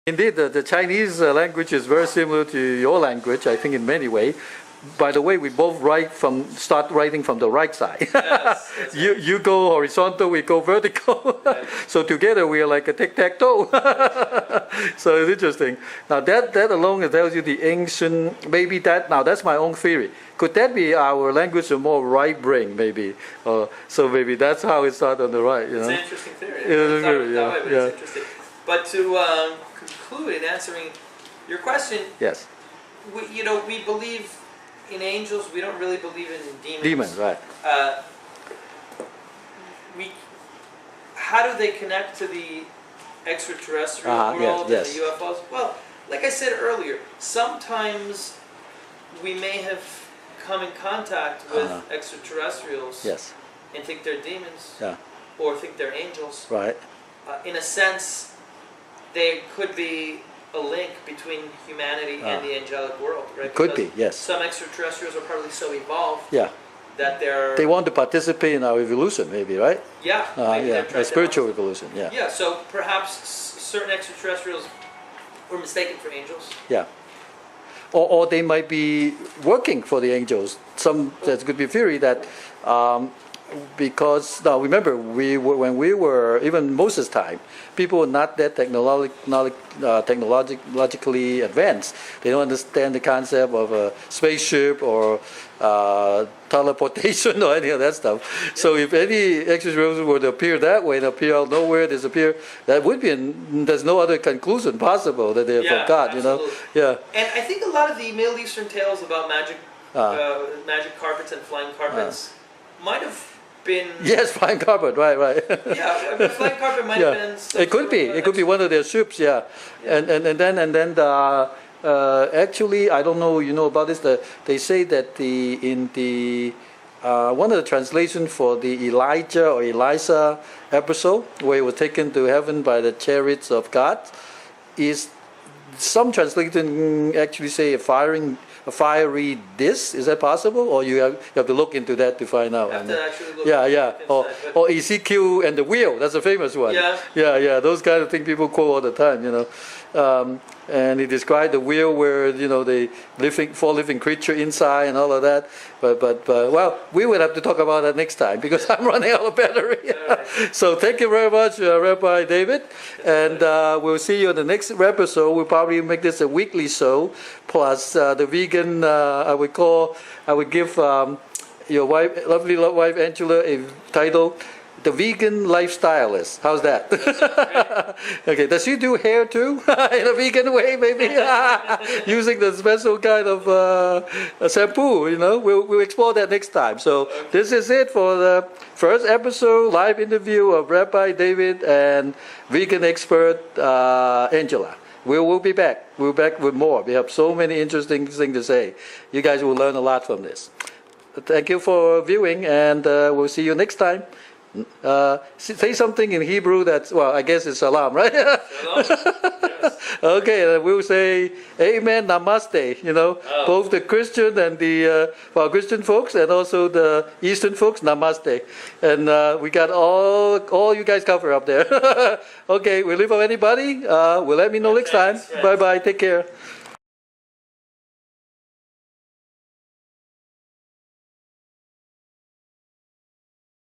Indeed, the Chinese language is very similar to your language, I think, in many ways. By the way, we both start writing from the right side. Yes, You go horizontal, we go vertical. Right. So together we are like a tic-tac-toe. So it's interesting. Now that alone tells you the ancient, maybe now that's my own theory. Could that be our language of more right brain, maybe? So maybe that's how it started on the right, you It's know? an interesting theory. Yeah, It's not yeah, that way, but yeah. it's interesting. But to conclude in answering your question, Yes. we believe in angels. We don't really believe in demons. Demons, right. How do they connect to the extraterrestrial world yes. and the UFOs? Well, like I said earlier, sometimes we may have come in contact with extraterrestrials Yes. and think they're demons Yeah. or think they're angels. Right. In a sense, they could be a link between humanity and the angelic world, right? Could be, Because yes. Some extraterrestrials are probably so evolved Yeah. that they're They want to participate in our evolution, maybe, right? yeah, maybe they're Yeah. trying A to spiritual evolution. Yeah. Yeah, so perhaps certain extraterrestrials were mistaken for angels. Yeah. Or they might be working for the angels. That could be a theory that because now remember when we were even Moses' time, people were not that technologically advanced. They don't understand the concept of a spaceship or teleportation or any of that stuff. So if any extraterrestrials were to appear that way, and appear out of nowhere, disappear, that would be there's no other conclusion possible that they're from God. Absolutely. Yeah. And I think a lot of the Middle Eastern tales about magic carpets and flying carpets might have been. Yes, flying carpet, right. Yeah, I mean, flying carpet might have been. some It could sort be. of It could be one of their ships. Yeah, and then actually, I don't know. You know about this? They say that in the one of the translations for the Elijah or Elisha episode, where he was taken to heaven by the chariots of God, is some translation actually say a fiery disc. Is that possible? Or you have to look into that to find out. Have to actually look Yeah. inside, but- Or Ezekiel and the wheel. That's a famous one. Yeah. Yeah. Those kind of things people quote all the time. And he described the wheel where the living creature inside and all of that. But well, we will have to talk about that next time because I'm running out of battery. So thank you very much, Rabbi David, and we'll see you in the next episode. We'll probably make this a weekly show, plus the vegan. I would give your lovely wife Angela a title. The vegan lifestylist. How's that? Okay. Does she do hair too in a vegan way, maybe? Using the special kind of shampoo. We'll explore that next time. So this is it for the first episode live interview of Rabbi David and vegan expert Angela. We will be back. We'll be back with more. We have so many interesting things to say. You guys will learn a lot from this. Thank you for viewing, and we'll see you next time. Say something in Hebrew I guess it's salam, right? Shalom. Yes. Okay, we'll say amen, namaste, both the Christian and the Christian folks and also the Eastern folks, namaste. And we got all you guys covered up there. Okay, we leave of anybody? We'll let me know next time. Thanks, Bye-bye, take care.